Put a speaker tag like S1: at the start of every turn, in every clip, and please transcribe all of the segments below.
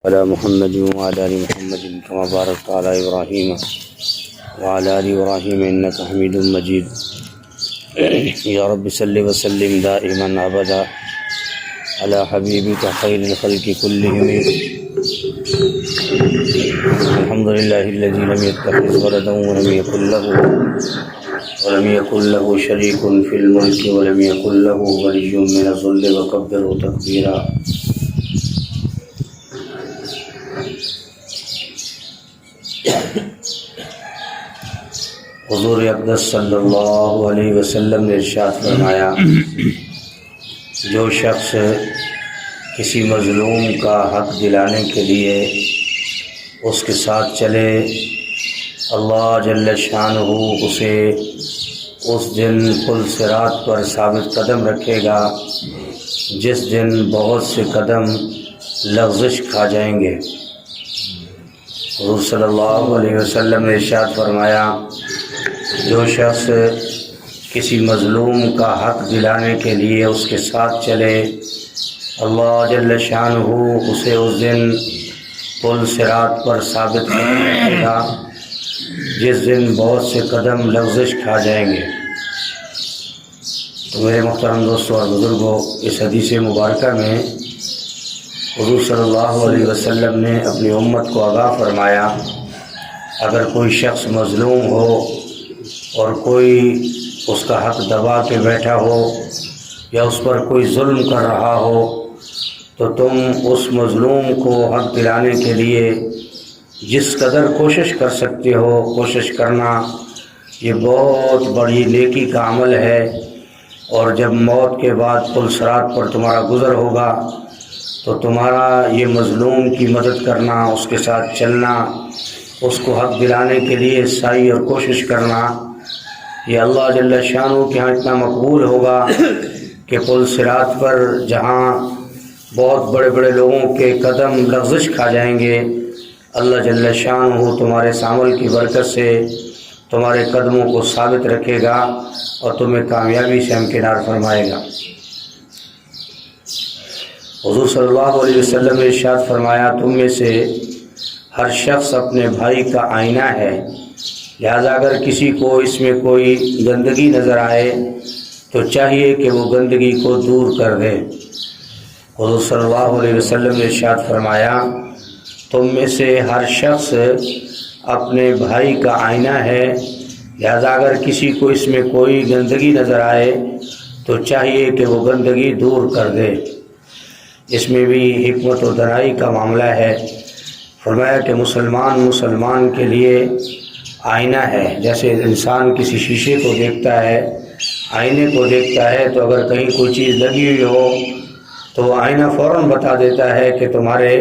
S1: على محمد وعلى آل محمد كما باركت على إبراهيم وعلى آل إبراهيم إنك حميد مجيد. يا رب صل وسلم دائما أبدا على حبيبك خير الخلق كلهم. الحمد لله الذي لم يتخذ ولدا ولم يكن له شريك في الملك ولم يكن له ولي من الذل وكبره تكبيرا. حضور اقدس صلی اللہ علیہ وسلم نے ارشاد فرمایا، جو شخص کسی مظلوم کا حق دلانے کے لیے اس کے ساتھ چلے، اللہ جل شانہ اسے اس دن پل صراط پر ثابت قدم رکھے گا جس دن بہت سے قدم لغزش کھا جائیں گے. حضور صلی اللہ علیہ وسلم نے ارشاد فرمایا، جو شخص کسی مظلوم کا حق دلانے کے لیے اس کے ساتھ چلے، اللہ جل شانہ اسے اس دن پل صراط پر ثابت قدم رکھے گا جس دن بہت سے قدم لغزش کھا جائیں گے. تو میرے محترم دوستوں اور بزرگوں، اس حدیث مبارکہ میں حضور صلی اللہ علیہ وسلم نے اپنی امت کو آگاہ فرمایا، اگر کوئی شخص مظلوم ہو اور کوئی اس کا حق دبا کے بیٹھا ہو یا اس پر کوئی ظلم کر رہا ہو، تو تم اس مظلوم کو حق دلانے کے لیے جس قدر کوشش کر سکتے ہو کوشش کرنا. یہ بہت بڑی نیکی کا عمل ہے، اور جب موت کے بعد پل صراط پر تمہارا گزر ہوگا تو تمہارا یہ مظلوم کی مدد کرنا، اس کے ساتھ چلنا، اس کو حق دلانے کے لیے سعی اور کوشش کرنا، یہ اللہ جل شانہ کے ہاں اتنا مقبول ہوگا کہ پل صراط پر جہاں بہت بڑے بڑے لوگوں کے قدم لغزش کھا جائیں گے، اللہ جل شانہ تمہارے اس عمل کی برکت سے تمہارے قدموں کو ثابت رکھے گا اور تمہیں کامیابی سے ہمکنار فرمائے گا. حضور صلی اللہ علیہ وسلم نے ارشاد فرمایا، تم میں سے ہر شخص اپنے بھائی کا آئینہ ہے، لہذا اگر کسی کو اس میں کوئی گندگی نظر آئے تو چاہیے کہ وہ گندگی کو دور کر دے. حضور صلی اللہ علیہ وسلم نے ارشاد فرمایا، تم میں سے ہر شخص اپنے بھائی کا آئینہ ہے، لہذا اگر کسی کو اس میں کوئی گندگی نظر آئے تو چاہیے کہ وہ گندگی دور کر دے. اس میں بھی حکمت و دانائی کا معاملہ ہے. فرمایا کہ مسلمان کے لیے آئینہ ہے. جیسے انسان کسی شیشے کو دیکھتا ہے، آئینے کو دیکھتا ہے، تو اگر کہیں کوئی چیز لگی ہوئی ہو تو آئینہ فوراً بتا دیتا ہے کہ تمہارے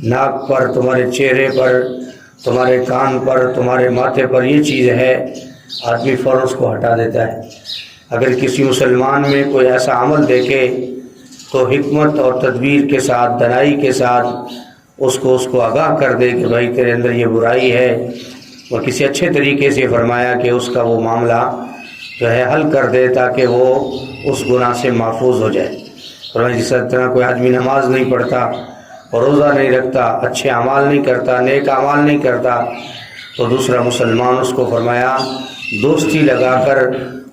S1: ناک پر، تمہارے چہرے پر، تمہارے کان پر، تمہارے ماتھے پر یہ چیز ہے. آدمی فوراً اس کو ہٹا دیتا ہے. اگر کسی مسلمان میں کوئی ایسا عمل دیکھے تو حکمت اور تدبیر کے ساتھ، دانائی کے ساتھ اس کو آگاہ کر دے کہ بھائی تیرے اندر یہ برائی ہے، اور کسی اچھے طریقے سے فرمایا کہ اس کا وہ معاملہ جو ہے حل کر دے تاکہ وہ اس گناہ سے محفوظ ہو جائے. فرمایا جس طرح کوئی آدمی نماز نہیں پڑھتا اور روزہ نہیں رکھتا، اچھے اعمال نہیں کرتا، نیک اعمال نہیں کرتا، تو دوسرا مسلمان اس کو فرمایا دوستی لگا کر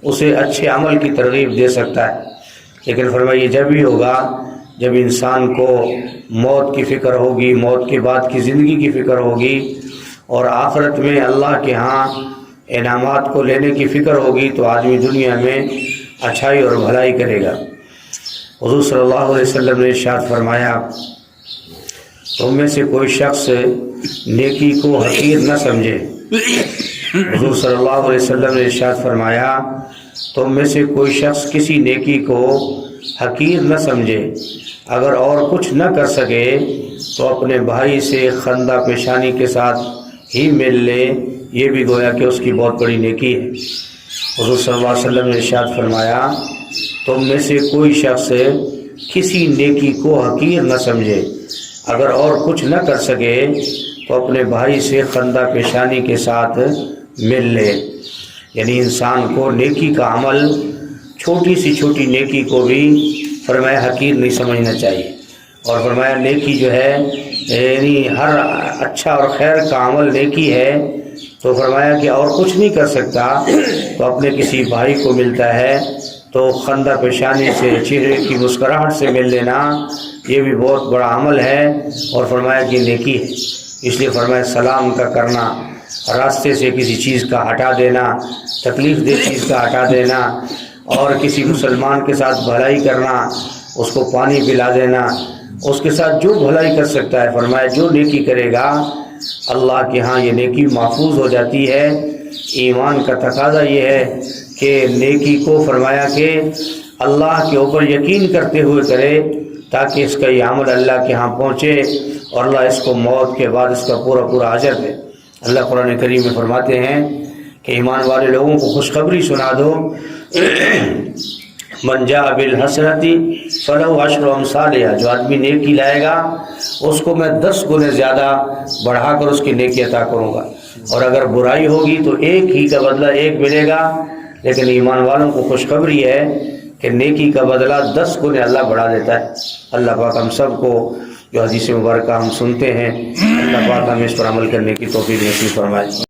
S1: اسے اچھے عمل کی ترغیب دے سکتا ہے. لیکن فرمایا یہ جب ہی ہوگا جب انسان کو موت کی فکر ہوگی، موت کے بعد کی زندگی کی فکر ہوگی، اور آخرت میں اللہ کے ہاں انعامات کو لینے کی فکر ہوگی، تو آدمی دنیا میں اچھائی اور بھلائی کرے گا. حضور صلی اللہ علیہ وسلم نے ارشاد فرمایا، تم میں سے کوئی شخص نیکی کو حقیر نہ سمجھے. حضور صلی اللہ علیہ وسلم نے ارشاد فرمایا، تم میں سے کوئی شخص کسی نیکی کو حقیر نہ سمجھے، اگر اور کچھ نہ کر سکے تو اپنے بھائی سے خندہ پیشانی کے ساتھ ہی مل لے، یہ بھی گویا کہ اس کی بہت بڑی نیکی ہے. حضور صلی اللہ علیہ وسلم نے ارشاد فرمایا، تم میں سے کوئی شخص کسی نیکی کو حقیر نہ سمجھے، اگر اور کچھ نہ کر سکے تو اپنے بھائی سے خندہ پیشانی کے ساتھ مل لے. یعنی انسان کو نیکی کا عمل، چھوٹی سی چھوٹی نیکی کو بھی فرمایا حقیر نہیں سمجھنا چاہیے. اور فرمایا نیکی جو ہے یعنی ہر اچھا اور خیر کا عمل نیکی ہے، تو فرمایا کہ اور کچھ نہیں کر سکتا تو اپنے کسی بھائی کو ملتا ہے تو خندہ پیشانی سے، چہرے کی مسکراہٹ سے مل لینا، یہ بھی بہت بڑا عمل ہے، اور فرمایا کہ نیکی ہے۔ اس لیے فرمایا سلام کا کرنا، راستے سے کسی چیز کا ہٹا دینا، تکلیف دہ چیز کا ہٹا دینا، اور کسی مسلمان کے ساتھ بھلائی کرنا، اس کو پانی پلا دینا، اس کے ساتھ جو بھلائی کر سکتا ہے، فرمایا جو نیکی کرے گا اللہ کے ہاں یہ نیکی محفوظ ہو جاتی ہے۔ ایمان کا تقاضا یہ ہے کہ نیکی کو فرمایا کہ اللہ کے اوپر یقین کرتے ہوئے کرے، تاکہ اس کا یہ عمل اللہ کے ہاں پہنچے اور اللہ اس کو موت کے بعد اس کا پورا پورا اجر دے۔ اللہ قرآن کریم میں فرماتے ہیں کہ ایمان والے لوگوں کو خوشخبری سنا دو، من جاء بالحسنۃ فلہ عشر امثالہا، جو آدمی نیکی لائے گا اس کو میں 10 گنے زیادہ بڑھا کر اس کی نیکی عطا کروں گا، اور اگر برائی ہوگی تو ایک ہی کا بدلہ ایک ملے گا۔ لیکن ایمان والوں کو خوشخبری ہے کہ نیکی کا بدلہ 10 گنے اللہ بڑھا دیتا ہے۔ اللہ پاک ہم سب کو جو حدیث مبارکہ ہم سنتے ہیں، اللہ پاک ہمیں اس پر عمل کرنے کی توفیق نصیب فرمائے۔